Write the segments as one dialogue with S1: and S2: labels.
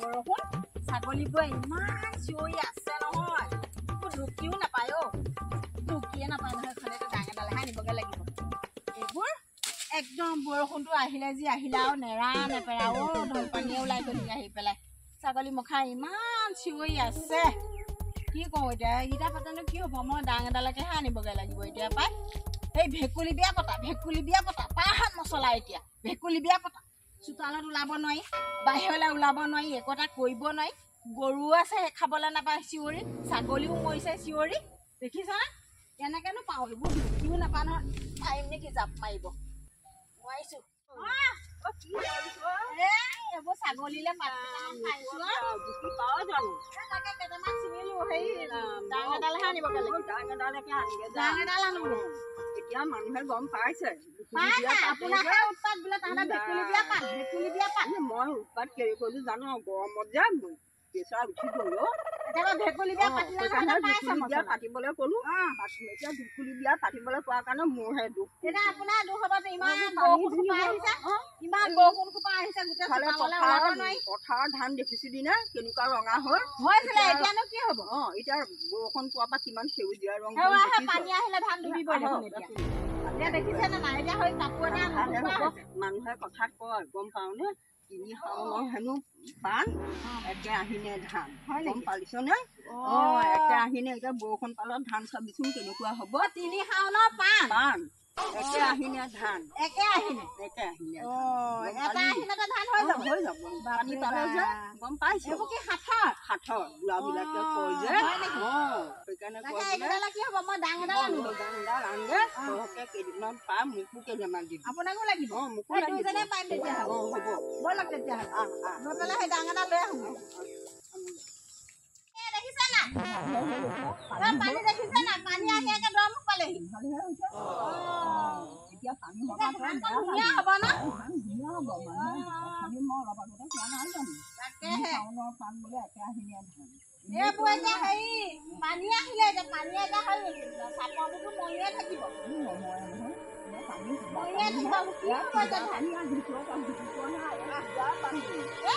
S1: বৰষুণ ছাগলীবোৰে ইমান চিঞৰি আছে নহয় ঢুকিও নাপায় ঢুকিয়ে নাপায় নহয় খালে ডাঙৰ ডালেহে নিবগে লাগিব এইবোৰ একদম বৰষুণটো আহিলে যি আহিলে আৰু নেৰা নেপেৰা ঢল পানীয়ে ওলাই গ'লি আহি পেলাই ছাগলী মুখা ইমান চিঞৰি আছে কি কওঁ এতিয়া এইকেইটা পাতেনো কি হ'ব মই ডাঙৰ এডালকেহে আনিবগে লাগিব এতিয়া পাই এই ভেকুলী বিয়া পতা পাহাত মছলা এতিয়া ভেকুলী বিয়া পতা চোতালত ওলাব নোৱাৰি বাহিৰলৈ ওলাব নোৱাৰি একো এটা কৰিব নোৱাৰি গৰু আছে খাবলৈ নাপায় চিঞৰি ছাগলীও মৰিছে চিঞৰি দেখিছানে কেনেকেনো পাওঁ এইবোৰ ঢুকিও নাপায় নহয় পাৰিম নেকি জাপ মাৰিব নোৱাৰিছো এইবোৰ ছাগলীলে পাতকেইটামান খাইছো তাকে কেইটামান চিঙিলো হেৰি ডাঙৰ এডালহে আনিবগে লাগিব ডাঙৰ এডাল আনো
S2: এতিয়া মানুহে গম পাইছে
S1: আপোনাৰহে উৎপাত বোলে তাহাঁতে ভেকুলী বিয়া পাত
S2: মই উৎপাত কেৰি কৰিলো জানো গৰমত যে প্ৰেছাৰ উঠি গ'ল
S1: এতিয়া ভেকুলী বিয়া পাতিলে
S2: বিয়া পাতিবলৈ ক'লো এতিয়া ভেকুলী বিয়া পাতিবলৈ কোৱাৰ কাৰণে মোৰহে দুখ
S1: এতিয়া আপোনাৰ দুখ হ'ব ইমান বৰষুণ সোপা আহিছে গোটেই
S2: পথাৰৰ ধান দেখিছিলি নে কেনেকুৱা ৰঙা
S1: হৈছিলে এতিয়ানো কি হ'ব
S2: এতিয়া বৰষুণ পোৱাৰ পৰা কিমান সেউজীয়া ৰং
S1: পানী আহিলে ধান ডুবিবই দেখিছে নে নাই এতিয়া হৈ কাপোৰ এটা
S2: মানুহে কথাত কয় গম পাওঁ নে তিনি শাওনৰ হেনো পাণ একে আহিনে ধান গম পালিছ নে একে আহিনে এতিয়া বৰষুণ পালত ধান চাবিচোন কেনেকুৱা হ'ব
S1: তিনি শাওনৰ পাণ
S2: একে আহিনে ধান
S1: একে আহিনে
S2: এটা
S1: আহিনতে ধান হৈ যাব
S2: পানী পালে যে গম পাইছে
S1: এইবোৰ কি
S2: সাঠৰ বুঢ়াবিলাকে কয় যে সেইকাৰণে
S1: কি হ'ব মই ডাঙৰ এডাল
S2: আনগে তহকে কেইদিনমান পা মোকো কেইদিনমান দিবি
S1: আপোনাকো লাগিব
S2: মোকো দুইজনে
S1: পাৰিম তেতিয়াহ'লে
S2: হ'ব
S1: ব'লক তেতিয়াহ'লে গৈ পেলাই সেই ডাঙৰ এডাল লৈ আহোঁ দেখিছে না পানী দেখিছে না পানী আহি একে দম পালেহি
S2: এতিয়া পানী
S1: ধুনীয়া হ'ব ন তাকেহে এইবোৰ এতিয়া হেৰি পানী আহিলে এতিয়া পানী এটা হৈ চাপৰটোতো মৰিয়ে থাকিব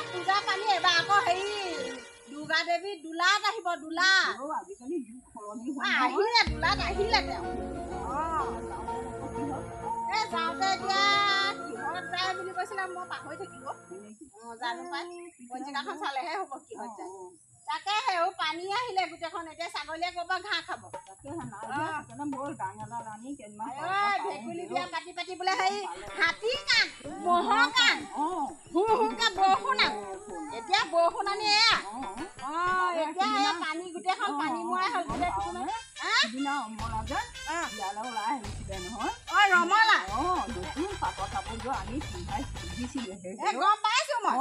S1: পূজা পানী এবাৰ আকৌ হেৰি দুৰ্গা দেৱী দোলাত আহিব দোলা আহিলে দোলাত আহিলে তেওঁ যাওঁতে এতিয়া কিহত যায় বুলি কৈছিলে মই পাহৰি থাকিব জানো পাই পঞ্জিকাখন চালেহে হ'ব কিহত যায় তাকে সেও পানী আহিলে গোটেইখন এতিয়া ছাগলীয়ে ক'ব ঘাঁহ খাব ভেকুলী বিয়া পাতি পাতি বোলে হেৰি হাতী কাণ মহৰ কাণ হুকে বৰষুণ এতিয়া বৰষুণ আনি এয়া এতিয়া এই পানী গোটেইখন পানী মৰাই হ'ল ৰমলা গম পাইছো মই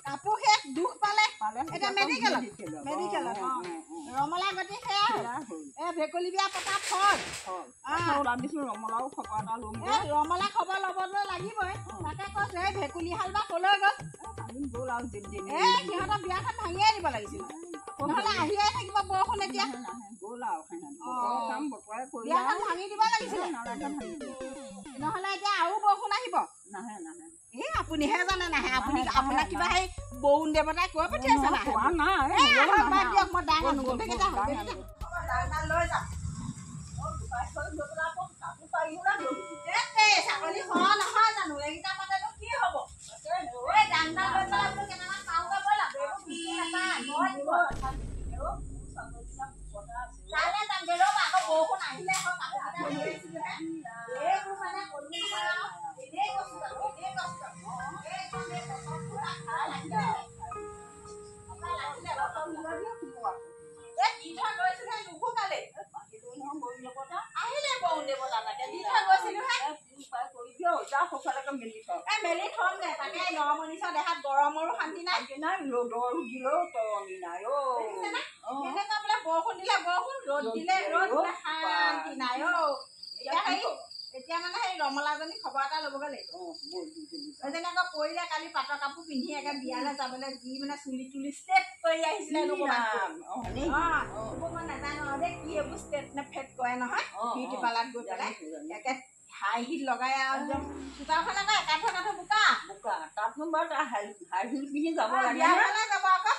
S1: কাপোৰ শেষ দুখ পালে এতিয়া মেডিকেলত ৰমলা গতি সেয়া এই ভেকুলী বিয়া পতা ফল
S2: ৰমলাও খবৰ এটা ল'ম
S1: ৰমলা খবৰ ল'বলৈ লাগিবই তাকে কৈছো এই ভেকুলী হাল বা কলৈ গ'ল
S2: গ'ল আৰু
S1: এই সিহঁতৰ বিয়াখন ভাঙিয়ে দিব লাগিছিল নহ'লে আহিয়ে থাকিব বৰষুণ এতিয়া
S2: গ'ল আৰু কাম বতৰাই কৰি
S1: বিয়াখন ভাঙি দিব লাগিছিলে নহ'লে এতিয়া আৰু বৰষুণ আহিব
S2: নাহে
S1: এই আপুনিহে জানে নাহে আপুনি আপোনাক কিবা সেই বৰুণ দেৱতাই কৈ পঠিয়াইছে দিয়ক মই ডাঙৰ নগ'লকেইটা লৈ যাম ছাগলী সৰহ নহয় জানো এইকেইটা পাতেনো কি হ'ব এই ডাঙৰ লৈ পেলাই বোলো কেইটামান পাওঁগৈ ব'লা এইবোৰ বিকি নাপায় যামগৈ ৰ'ব আকৌ বৰষুণ আহিলে আকৌ কাপোৰ লৈ আহিছিলোহে এইবোৰ মানে কলো নহয় আৰু এনেই কৈছো মেলি থম দে তাকে নৰমনিচৰ দেহাত গৰমৰো শান্তি নাই
S2: ৰ'দৰ দিলেও তৰণি নাই
S1: এনেকুৱা বোলে বৰষুণ দিলে বৰষুণ ৰ'দ দিলে ৰ'দ শান্তি নাই এতিয়া মানে সেই ৰমলাজনী খবৰ এটা ল'বগৈ লাগিব এজনী আকৌ পৰিলে কালি পাটৰ কাপোৰ পিন্ধি একে বিয়ালৈ যাবলৈ যি মানে চুলি তুলি ষ্টেট কৰি আহিছিলে মই নাজানো দেই কি এইবোৰ ষ্টেট নে ফেট কৰে নহয় বিউটি পাৰ্লাৰত গৈ পেলাই একে হাই আৰ্হিত লগাই আৰু একদম চোতালখন আকৌ একাঠো বোকা
S2: বোকা তাতনো বাৰু তাৰ হাই হিল পিন্ধি যাব লাগে
S1: বিয়া ঘৰলৈ যাব আকৌ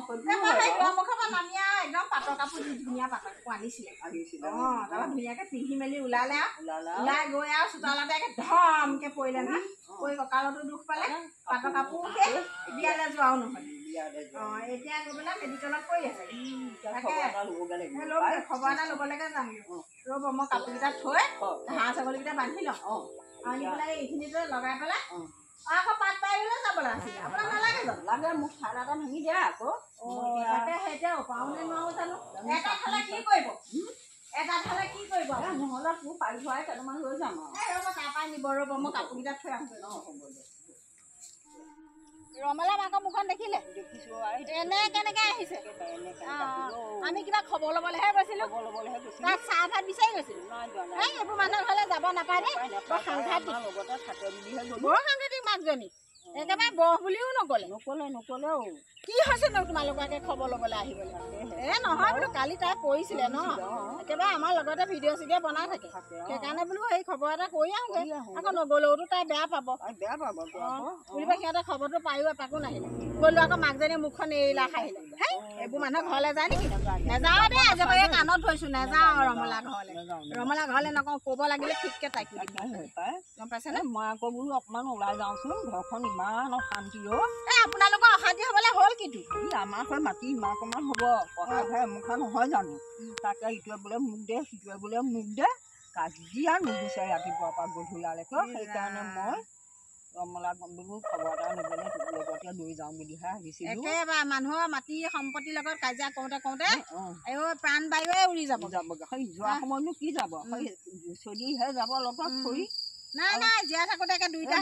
S2: সেই
S1: দুৱাৰমুখৰ পৰা নামি আৰু একদম পাটৰ কাপোৰ যি ধুনীয়া পাটৰ কাপোৰ আনিছিলে তাৰপৰা ধুনীয়াকে পিন্ধি মেলি ওলালে আৰু ওলাই গৈ আৰু চোতালতে একে ধমকে পৰিলে নহয় পৰি কঁকালতো দুখ পালে পাটৰ কাপোৰ সেই বিয়ালৈ যোৱাও নহয় এতিয়া গৈ পেলাই মেডিকেলত পৰি আছে খবৰ এটা ল'বলৈকে যাম ৰ'ব মই কাপোৰকেইটা থৈ হাঁহ ছাগলীকেইটা বান্ধি লওঁ আনি পেলাই এইখিনিতে লগাই পেলাই আকৌ পাত পাৰিবলৈ যাবলৈ আছিলে আপোনাক নালাগে জানো
S2: লাগে মোক ঠাণ্ডা এটা ভাঙি দিয়া আকৌ
S1: তাকে এতিয়া উপাও নে নোৱাৰো জানো এটা খালে কি কৰিব
S2: নহ'লে তোৰ পাৰি থোৱাই কেইটামান লৈ যাম
S1: ৰ'ব তাৰপৰাই নিব ৰ'ব মই কাপোৰকেইটা থৈ আহোঁ ৰমলা মাকৰ মুখখন দেখিলে
S2: দেখিছোঁ
S1: এনে কেনেকে আহিছে আমি কিবা খবৰ ল'বলৈহে গৈছিলো তাত চাহ ভাত বিচাৰি গৈছিলো এইবোৰ মানুহৰ ঘৰলৈ যাব নাপায় দেই
S2: লগতে থাকে বুলিহে
S1: বৰ সাংঘাতিক মাকজনী একেবাৰে বহ বুলিও
S2: নকলেও
S1: কি হৈছে ন তোমালোকে খবৰ ল'বলৈ আহিবলৈ নহয় বোলো কালি তাই পৰিছিলে ন একেবাৰে আমাৰ লগতে ভিডিঅ' চিডিঅ' বনাই থাকে সেইকাৰণে বোলো সেই খবৰ এটা কৰি আহোঁগৈ আকৌ নগ'লেওতো তাই বেয়া পাব বুলিবা সিহঁতে খবৰটো পায়ো এপাকো নাহিলে গ'লো আকৌ মাকজনীয়ে মুখখন এৰিলা খাইলে এইবোৰ মানুহৰ ঘৰলৈ যায় নেকি নেযাওঁ দেই আজি মই কাণত ধৰিছোঁ নেযাওঁ ৰমলা ঘৰলৈ নকওঁ ক'ব লাগিলে ঠিককৈ তাইক গম পাইছেনে
S2: মই আকৌ বোলো অকণমান ওলাই যাওঁচোন ঘৰখন ইমান অশান্তি
S1: আপোনালোকৰ অশান্তি হ'বলৈ হ'ল কিন্তু
S2: আমাৰ ঘৰ মাটি ইমান অকণমান হ'ব পঢ়া ঘৰ এমুখা নহয় জানো তাকে ইটোৱে বোলে মোক দে সিটোৱে বোলে মোক দে কাজিয়া নুগুচে ৰাতিপুৱাৰ পৰা গধূলালৈকে সেইকাৰণে মই ৰমলা বোলো খবৰ এটা নিবলৈ লগতে লৈ যাওঁ বুলিহে আহিছিলোঁ
S1: একেবাৰে মানুহৰ মাটি সম্পত্তিৰ লগত কাজিয়া কৰোঁতে প্ৰাণ বায়ুৱে উৰি যাব
S2: যোৱা সময়নো কি যাব চলিহে যাব লগত ফুৰি
S1: নাই জীয়াই থাকোঁতে দুইটা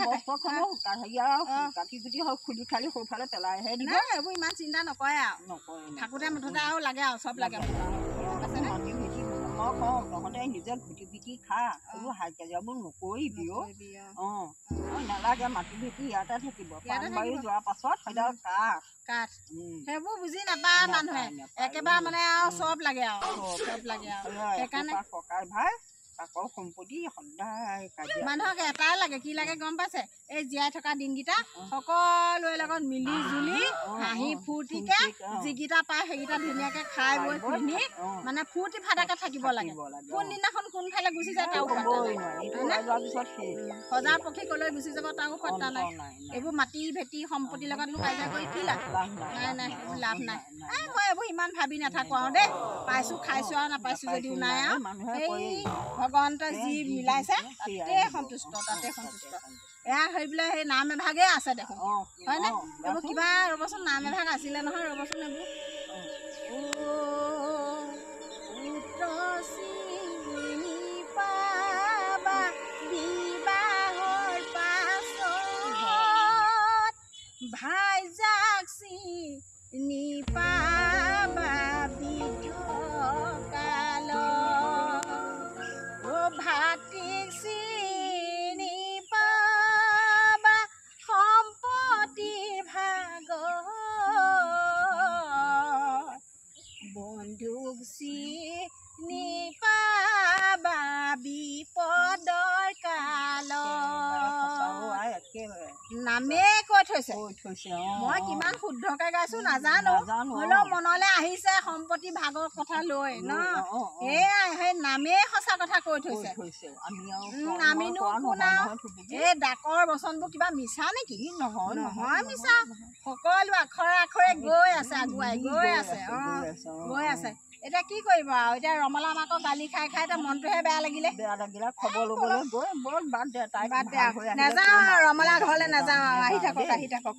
S2: কাটি কুটি হওক খুলি খালি সৌফালে পেলাইহে দিব
S1: এইবোৰ ইমান চিন্তা নকৰে আৰু থাকোঁতে মুঠতে আৰু লাগে আৰু চব লাগে
S2: মই কওঁ তহঁতে নিজে ঘুটি পিটি খা এইবোৰ হাই কাজিয়াবোৰ নকৰিবি নালাগে মাটি ভেটি ইয়াতে থাকিব বাৰী যোৱাৰ পাছত সেইডাল কাঠ
S1: সেইবোৰ বুজি নাপায় মানুহে একেবাৰে মানে আৰু চব লাগে আৰু সেইকাৰণে
S2: ককাই ভাই কাকৰ সম্পত্তি সদায় কাজিয়া
S1: মানুহক এটাই লাগে কি লাগে গম পাইছে এই জীয়াই থকা দিনকেইটা সকলোৰে লগত মিলি জুলি হাঁহি ফূৰ্তিকে যিকেইটা পায় সেইকেইটা ধুনীয়াকে খাই বৈ পিন্ধি মানে ফূৰ্তি ফাটাকে থাকিব লাগে কোনদিনাখন কোনফালে গুচি যায় তাও সজাৰ পক্ষী কলৈ গুচি যাব তাও সত্তা নাই এইবোৰ মাটি ভেটি সম্পত্তিৰ লগতনো কাজিয়া কৰি কি লাভ নাই এইবোৰ লাভ নাই মই এইবোৰ ইমান ভাবি নাথাকো আৰু দেই পাইছো খাইছো আৰু নাপাইছো যদিও নাই আৰু এই ভগৱন্তই যি মিলাইছে তাতে সন্তুষ্ট এয়া হৈ বোলে সেই নাম এভাগে আছে দেখোন হয়নে এইবোৰ কিবা ৰ'বচোন নাম এভাগ আছিলে নহয় ৰ'বচোন এইবোৰ ভাই যাক চিনি পাবা বৃদ্ধ কালত ভাতিক চিনি পাবা সম্পত্তি ভাগত বন্ধুক চিনি পাবা বিপদৰ কালত নামে কৈ থৈছে মই কিমান শুদ্ধকে গাইছো নাজানো হ'লেও মনলৈ আহিছে সম্পত্তি ভাগৰ কথা লৈ ন এয়াই সেই নামেই সঁচা কথা কৈ থৈছে আমিনো কোন এই ডাকৰ বচনবোৰ কিবা মিছা নেকি নহয় মিছা সকলো আখৰে আখৰে গৈ আছে আগুৱাই গৈ আছে গৈ আছে এতিয়া কি কৰিব আৰু এতিয়া ৰমলা মাকৰ গালি খাই খাই এতিয়া মনটোহে বেয়া লাগিলে
S2: খবৰ ল'বলৈ গৈ বৰ বাদ দে
S1: নাযাওঁ ৰমলা ঘৰলৈ নাযাওঁ আহি থাকক